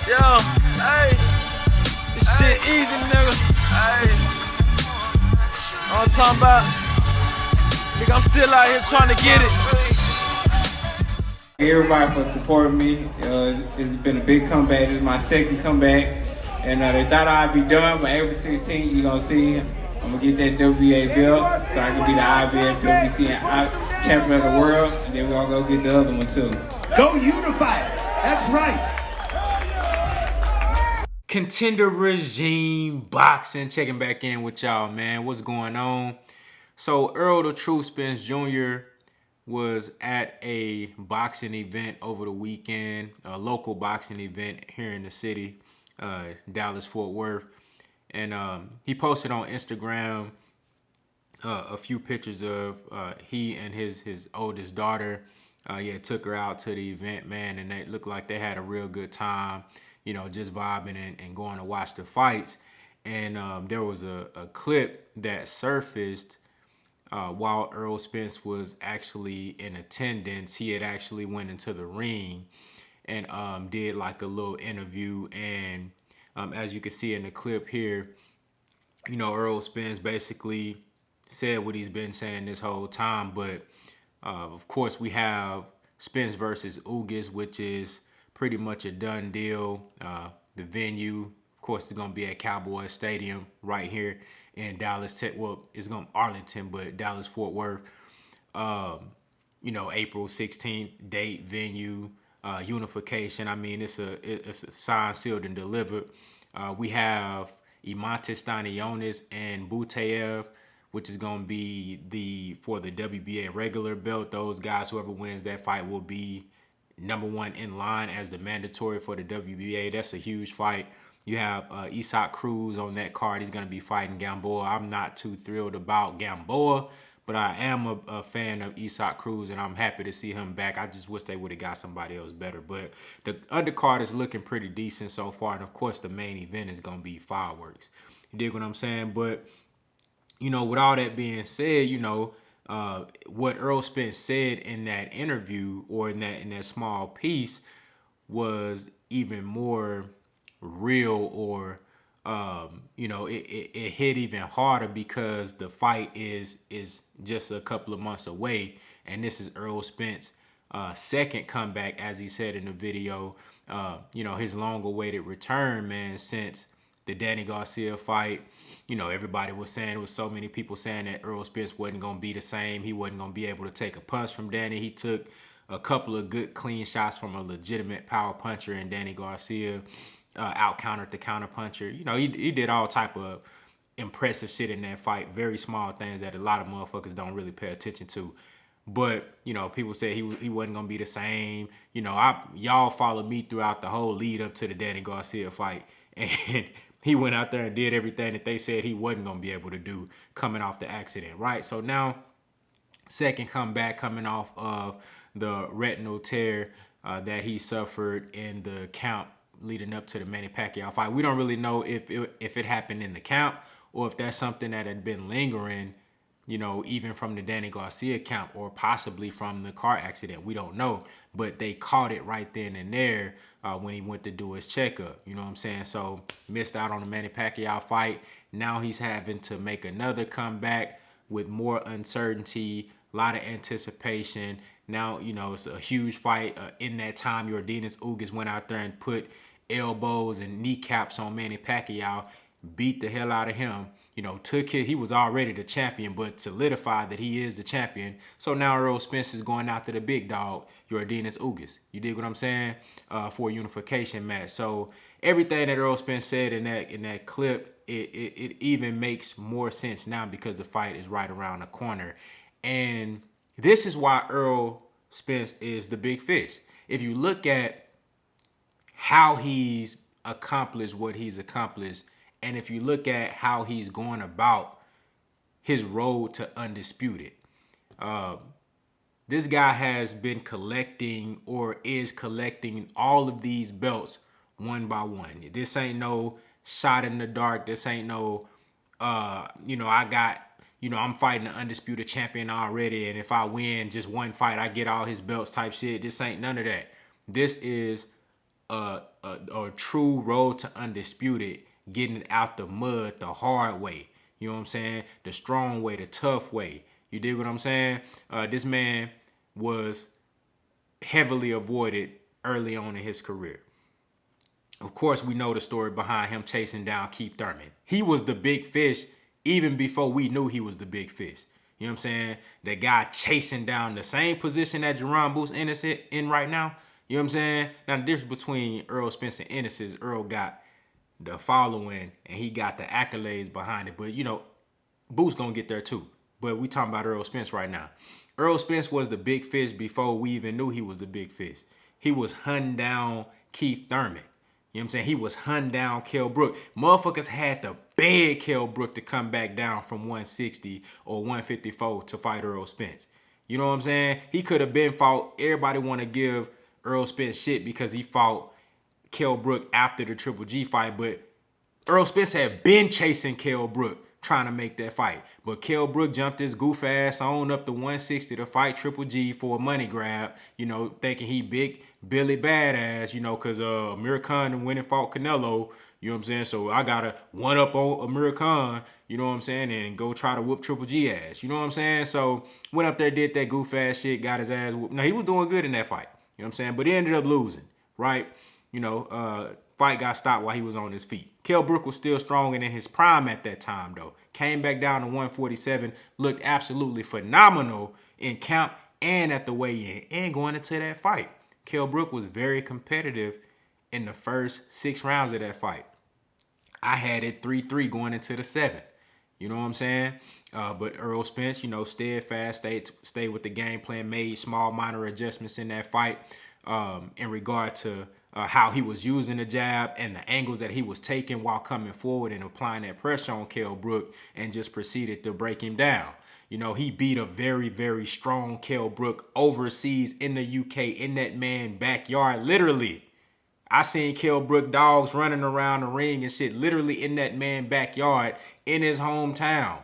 Yo, hey, this shit easy, nigga. Hey, all I'm talking about, nigga, I'm still out here trying to get it. Everybody for supporting me. It's been a big comeback. This is my second comeback. And they thought I'd be done, but April 16th, you're going to see, I'm going to get that WBA belt so I can be the IBF WBC champion of the world. And then we're going to go get the other one, too. Go Unified. That's right. Contender Regime Boxing, checking back in with y'all, man. What's going on? So Errol the Truth Spence Jr. was at a boxing event over the weekend, a local boxing event here in the city, Dallas, Fort Worth. And he posted on Instagram a few pictures of he and his oldest daughter. Took her out to the event, man, and they looked like they had a real good time, you know, just vibing and going to watch the fights. And there was a clip that surfaced while Errol Spence was actually in attendance. He had actually went into the ring and did like a little interview. And as you can see in the clip here, you know, Errol Spence basically said what he's been saying this whole time. But of course, we have Spence versus Ugas, which is pretty much a done deal. The venue, of course, is going to be at Cowboy Stadium right here in Dallas. Well, it's going to be Arlington, but Dallas, Fort Worth. You know, April 16th, date, venue, Unification. I mean, it's a signed, sealed, and delivered. We have Imantas Stanionis and Butaev, which is going to be for the WBA regular belt. Those guys, whoever wins that fight, will be number one in line as the mandatory for the WBA. That's a huge fight. You have Isaac Cruz on that card. He's going to be fighting Gamboa. I'm not too thrilled about Gamboa, but I am a fan of Isaac Cruz, and I'm happy to see him back. I just wish they would have got somebody else better. But the undercard is looking pretty decent so far. And, of course, the main event is going to be fireworks. You dig what I'm saying? But you know, with all that being said, you know, what Errol Spence said in that interview or in that small piece was even more real, or you know, it hit even harder because the fight is just a couple of months away, and this is Errol Spence' second comeback, as he said in the video. You know, his long-awaited return, man, since the Danny Garcia fight. You know, everybody was saying, there was so many people saying that Errol Spence wasn't going to be the same. He wasn't going to be able to take a punch from Danny. He took a couple of good clean shots from a legitimate power puncher, and Danny Garcia out-countered the counter-puncher. You know, he did all type of impressive shit in that fight. Very small things that a lot of motherfuckers don't really pay attention to. But, you know, people said he wasn't going to be the same. You know, y'all followed me throughout the whole lead up to the Danny Garcia fight. And he went out there and did everything that they said he wasn't going to be able to do coming off the accident, right? So now, second comeback coming off of the retinal tear that he suffered in the camp leading up to the Manny Pacquiao fight. We don't really know if it happened in the camp or if that's something that had been lingering, you know, even from the Danny Garcia camp or possibly from the car accident. We don't know. But they caught it right then and there when he went to do his checkup. You know what I'm saying? So missed out on the Manny Pacquiao fight. Now he's having to make another comeback with more uncertainty, a lot of anticipation. Now, you know, it's a huge fight. In that time, Yordenis Ugas went out there and put elbows and kneecaps on Manny Pacquiao, beat the hell out of him. You know, he was already the champion, but solidified that he is the champion. So now Errol Spence is going after the big dog, Yordenis Ugas. You dig what I'm saying? For a unification match. So everything that Errol Spence said in that clip, it even makes more sense now because the fight is right around the corner. And this is why Errol Spence is the big fish. If you look at how he's accomplished what he's accomplished, and if you look at how he's going about his road to Undisputed, this guy has been collecting or is collecting all of these belts one by one. This ain't no shot in the dark. This ain't no, you know, I'm fighting the Undisputed champion already, and if I win just one fight, I get all his belts type shit. This ain't none of that. This is a true road to undisputed, getting it out the mud the hard way. You know what I'm saying? The strong way, the tough way. You dig what I'm saying? This man was heavily avoided early on in his career. Of course, we know the story behind him chasing down Keith Thurman. He was the big fish even before we knew he was the big fish. You know what I'm saying? The guy chasing down the same position that Jerron Booth's Ennis in right now. You know what I'm saying? Now, the difference between Errol Spence and Ennis is Errol got the following and he got the accolades behind it. But, you know, Booth's going to get there too. But we talking about Errol Spence right now. Errol Spence was the big fish before we even knew he was the big fish. He was hunting down Keith Thurman. You know what I'm saying? He was hunting down Kell Brook. Motherfuckers had to beg Kell Brook to come back down from 160 or 154 to fight Errol Spence. You know what I'm saying? He could have been fought. Everybody want to give Errol Spence shit because he fought Kell Brook after the Triple G fight, but Errol Spence had been chasing Kell Brook trying to make that fight. But Kell Brook jumped his goof ass on up to 160 to fight Triple G for a money grab, you know, thinking he big Billy badass, you know, because Amir Khan went and fought Canelo, you know what I'm saying? So I got to one up on Amir Khan, you know what I'm saying, and go try to whoop Triple G ass, you know what I'm saying? So went up there, did that goof ass shit, got his ass whooped. Now, he was doing good in that fight, you know what I'm saying? But he ended up losing, right? You know, fight got stopped while he was on his feet. Kell Brook was still strong and in his prime at that time, though. Came back down to 147, looked absolutely phenomenal in camp and at the weigh-in and going into that fight. Kell Brook was very competitive in the first 6 rounds of that fight. I had it 3-3 going into the 7th. You know what I'm saying? But Errol Spence, you know, steadfast, stayed with the game plan, made small minor adjustments in that fight in regard to how he was using the jab and the angles that he was taking while coming forward and applying that pressure on Kell Brook, and just proceeded to break him down. You know, he beat a very, very strong Kell Brook overseas in the UK in that man's backyard, literally. I seen Kell Brook dogs running around the ring and shit, literally in that man's backyard in his hometown,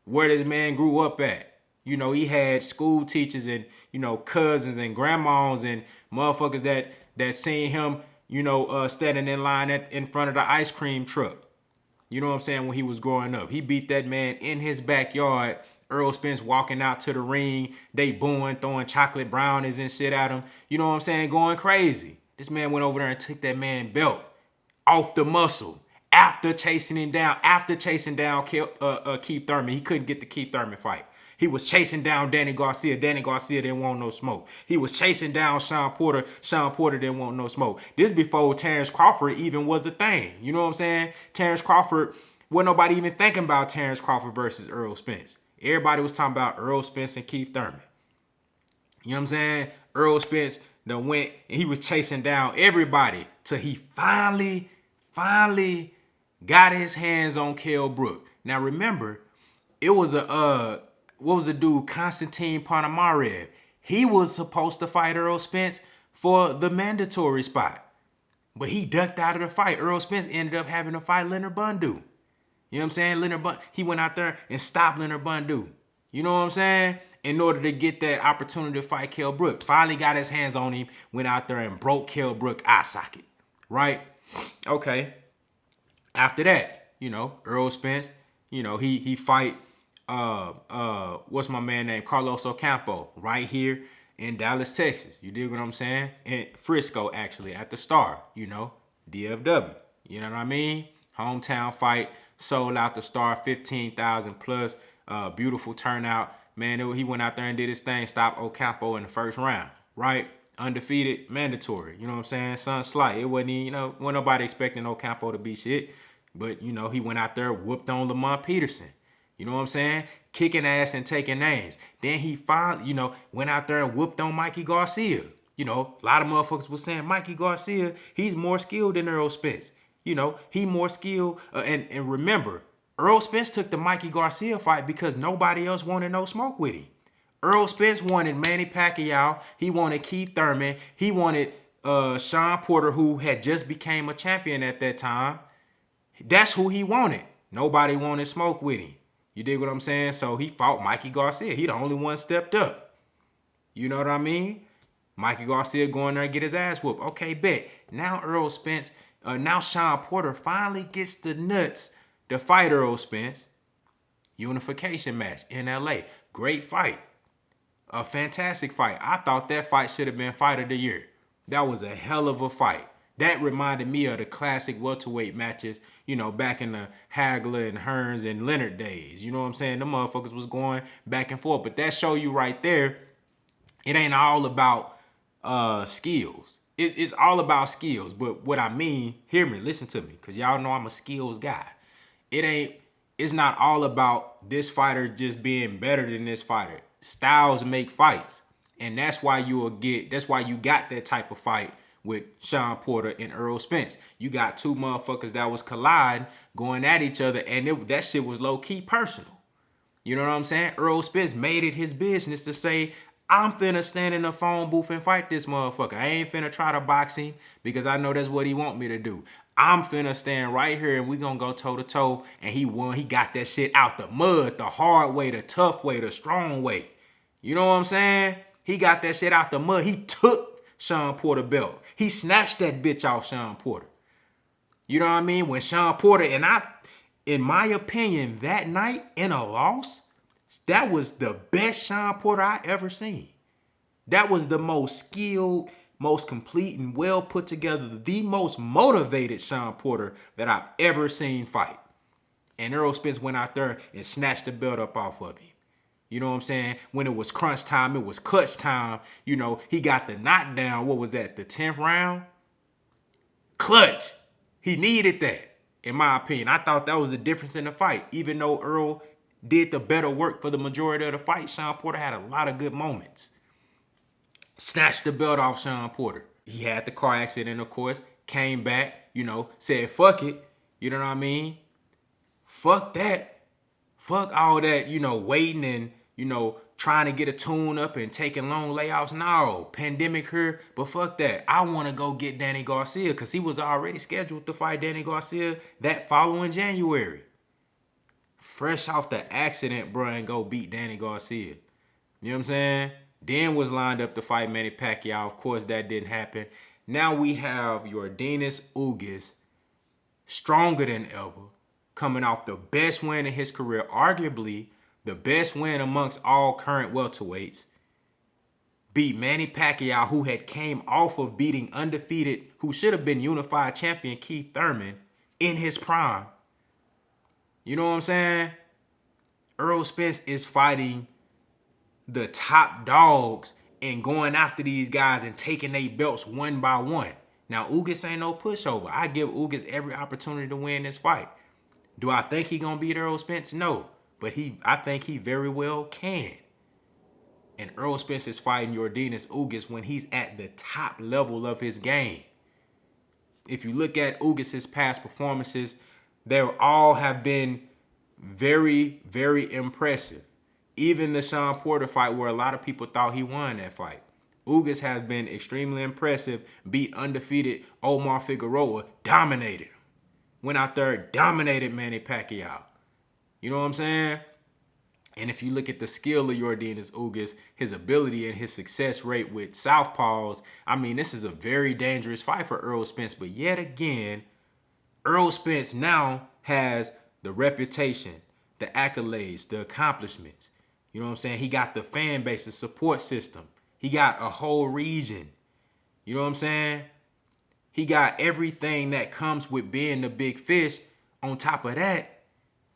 where this man grew up at. You know, he had school teachers and, you know, cousins and grandmas and motherfuckers that seen him, you know, standing in line in front of the ice cream truck. You know what I'm saying? When he was growing up, he beat that man in his backyard. Errol Spence walking out to the ring, they booing, throwing chocolate brownies and shit at him. You know what I'm saying? Going crazy. This man went over there and took that man belt off the muscle after chasing him down. After chasing down Keith Thurman, he couldn't get the Keith Thurman fight. He was chasing down Danny Garcia. Danny Garcia didn't want no smoke. He was chasing down Sean Porter. Sean Porter didn't want no smoke. This before Terrence Crawford even was a thing. You know what I'm saying? Terrence Crawford, wasn't nobody even thinking about Terrence Crawford versus Errol Spence. Everybody was talking about Errol Spence and Keith Thurman. You know what I'm saying? Errol Spence done went and he was chasing down everybody till he finally got his hands on Kell Brook. Now remember, it was what was the dude, Konstantin Ponomarev? He was supposed to fight Errol Spence for the mandatory spot. But he ducked out of the fight. Errol Spence ended up having to fight Leonard Bundu. You know what I'm saying? He went out there and stopped Leonard Bundu. You know what I'm saying? In order to get that opportunity to fight Kell Brook. Finally got his hands on him, went out there and broke Kell Brook eye socket. Right? Okay. After that, you know, Errol Spence, you know, he fight what's my man name? Carlos Ocampo, right here in Dallas, Texas. You dig what I'm saying? In Frisco, actually, at the Star, you know, DFW. You know what I mean? Hometown fight, sold out the Star, 15,000 plus, beautiful turnout. Man, he went out there and did his thing, stopped Ocampo in the first round, right? Undefeated, mandatory. You know what I'm saying? Son slight. It wasn't, you know, wasn't nobody expecting Ocampo to be shit. But, you know, he went out there, whooped on Lamont Peterson. You know what I'm saying? Kicking ass and taking names. Then he finally, you know, went out there and whooped on Mikey Garcia. You know, a lot of motherfuckers was saying Mikey Garcia, he's more skilled than Errol Spence. You know, he more skilled. And remember, Errol Spence took the Mikey Garcia fight because nobody else wanted no smoke with him. Errol Spence wanted Manny Pacquiao. He wanted Keith Thurman. He wanted Sean Porter, who had just became a champion at that time. That's who he wanted. Nobody wanted smoke with him. You dig what I'm saying? So he fought Mikey Garcia. He the only one stepped up. You know what I mean? Mikey Garcia going there and get his ass whooped. Okay, bet. Now Errol Spence, now Sean Porter finally gets the nuts to fight Errol Spence. Unification match in LA. Great fight. A fantastic fight. I thought that fight should have been Fight of the Year. That was a hell of a fight. That reminded me of the classic welterweight matches, you know, back in the Hagler and Hearns and Leonard days. You know what I'm saying? The motherfuckers was going back and forth. But that show you right there, it ain't all about skills. It's all about skills. But what I mean, hear me, listen to me, because y'all know I'm a skills guy. It's not all about this fighter just being better than this fighter. Styles make fights. And that's why you got that type of fight with Sean Porter and Errol Spence. You got two motherfuckers that was colliding, going at each other, and that shit was low-key personal. You know what I'm saying? Errol Spence made it his business to say, I'm finna stand in the phone booth and fight this motherfucker. I ain't finna try to box him because I know that's what he want me to do. I'm finna stand right here and we gonna go toe-to-toe. And he won. He got that shit out the mud, the hard way, the tough way, the strong way. You know what I'm saying? He got that shit out the mud. He took Sean Porter belt. He snatched that bitch off Sean Porter. You know what I mean? When Sean Porter, and in my opinion, that night in a loss, that was the best Sean Porter I ever seen. That was the most skilled, most complete, and well put together, the most motivated Sean Porter that I've ever seen fight. And Errol Spence went out there and snatched the belt up off of him. You know what I'm saying? When it was crunch time, it was clutch time. You know, he got the knockdown. What was that? The 10th round? Clutch. He needed that, in my opinion. I thought that was the difference in the fight. Even though Errol did the better work for the majority of the fight, Sean Porter had a lot of good moments. Snatched the belt off Sean Porter. He had the car accident, of course. Came back, you know, said, fuck it. You know what I mean? Fuck that. Fuck all that, you know, waiting and, you know, trying to get a tune up and taking long layouts. No, pandemic here, but fuck that. I want to go get Danny Garcia because he was already scheduled to fight Danny Garcia that following January. Fresh off the accident, bro, and go beat Danny Garcia. You know what I'm saying? Then was lined up to fight Manny Pacquiao. Of course, that didn't happen. Now we have Yordenis Ugas, stronger than ever, coming off the best win in his career, arguably the best win amongst all current welterweights. Beat Manny Pacquiao, who had came off of beating undefeated, who should have been unified champion Keith Thurman in his prime. You know what I'm saying? Errol Spence is fighting the top dogs and going after these guys and taking their belts one by one. Now, Ugas ain't no pushover. I give Ugas every opportunity to win this fight. Do I think he gonna beat Errol Spence? No. But I think he very well can. And Errol Spence is fighting Yordenis Ugas when he's at the top level of his game. If you look at Ugas' past performances, they all have been very, very impressive. Even the Sean Porter fight where a lot of people thought he won that fight. Ugas has been extremely impressive, beat undefeated Omar Figueroa, dominated him. Went out there, dominated Manny Pacquiao. You know what I'm saying? And if you look at the skill of Yordenis Ugas, his ability and his success rate with southpaws, I mean, this is a very dangerous fight for Errol Spence. But yet again, Errol Spence now has the reputation, the accolades, the accomplishments. You know what I'm saying? He got the fan base, the support system. He got a whole region. You know what I'm saying? He got everything that comes with being the big fish. On top of that,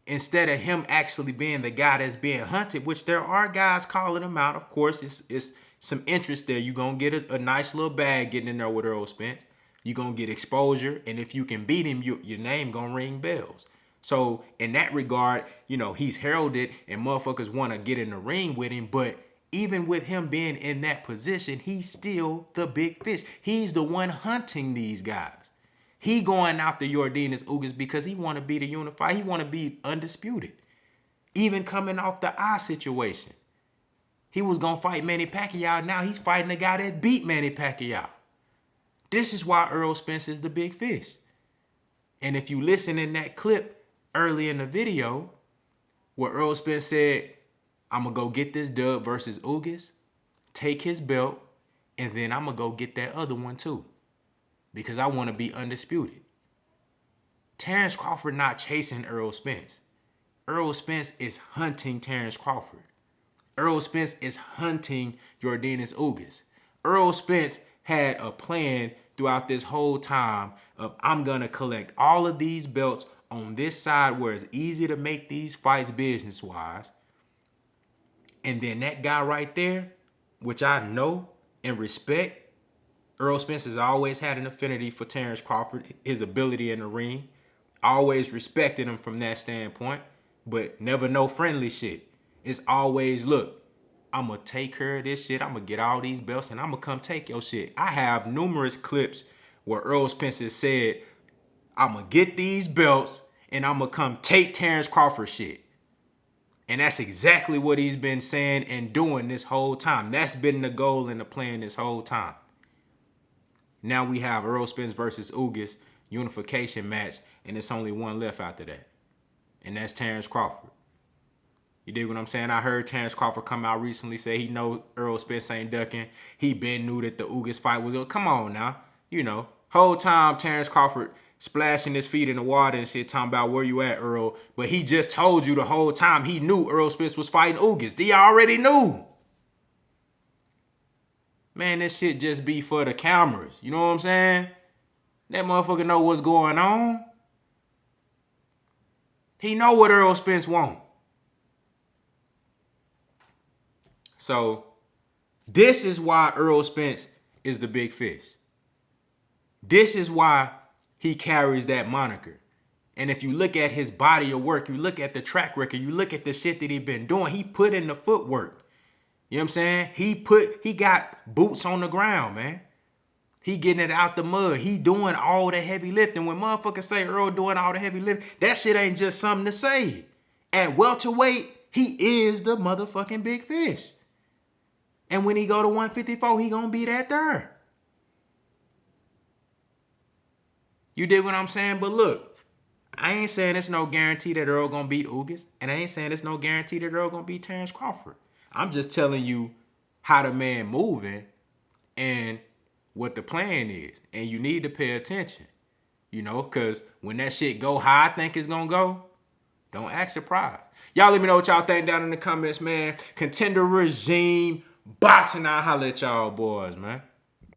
instead of him actually being the guy that's being hunted, which there are guys calling him out. Of course, it's some interest there. You're going to get a nice little bag getting in there with Errol Spence. You're going to get exposure. And if you can beat him, your name going to ring bells. So in that regard, you know, he's heralded and motherfuckers want to get in the ring with him. But even with him being in that position, he's still the big fish. He's the one hunting these guys. He going after Yordenis Ugas because he want to be the unified. He want to be undisputed. Even coming off the eye situation. He was going to fight Manny Pacquiao. Now he's fighting the guy that beat Manny Pacquiao. This is why Errol Spence is the big fish. And if you listen in that clip early in the video where Errol Spence said, I'm going to go get this dub versus Ugas, take his belt, And then I'm going to go get that other one too. Because I want to be undisputed. Terrence Crawford not chasing Errol Spence. Errol Spence is hunting Terrence Crawford. Errol Spence is hunting Yordenis Ugas. Errol Spence had a plan throughout this whole time of I'm going to collect all of these belts on this side where it's easy to make these fights business-wise. And then that guy right there, which I know and respect, Errol Spence has always had an affinity for Terrence Crawford, his ability in the ring. Always respected him from that standpoint, but never no friendly shit. It's always, look, I'm going to take care of this shit. I'm going to get all these belts and I'm going to come take your shit. I have numerous clips where Errol Spence has said, I'm going to get these belts and I'm going to come take Terrence Crawford shit. And that's exactly what he's been saying and doing this whole time. That's been the goal and the plan this whole time. Now we have Errol Spence versus Ugas unification match, and it's only one left after that. And that's Terrence Crawford. You dig what I'm saying? I heard Terrence Crawford come out recently say he know Errol Spence ain't ducking. He been knew that the Ugas fight was... Come on now. You know, whole time Terrence Crawford splashing his feet in the water and shit, talking about where you at, Earl. But he just told you the whole time he knew Errol Spence was fighting Ugas. He already knew. Man, this shit just be for the cameras. You know what I'm saying? That motherfucker know what's going on. He know what Errol Spence want. So, this is why Errol Spence is the big fish. This is why he carries that moniker. And if you look at his body of work, you look at the track record, you look at the shit that he been doing, he put in the footwork. You know what I'm saying? He got boots on the ground, man. He getting it out the mud. He doing all the heavy lifting. When motherfuckers say Earl doing all the heavy lifting, that shit ain't just something to say. At welterweight, he is the motherfucking big fish. And when he go to 154, he gonna be that there. You dig what I'm saying? But look, I ain't saying there's no guarantee that Earl gonna beat Ugas. And I ain't saying there's no guarantee that Earl gonna beat Terrence Crawford. I'm just telling you how the man moving and what the plan is. And you need to pay attention. You know, because when that shit go how I think it's going to go, don't act surprised. Y'all let me know what y'all think down in the comments, man. Contender regime, boxing, I'll holler at y'all boys, man.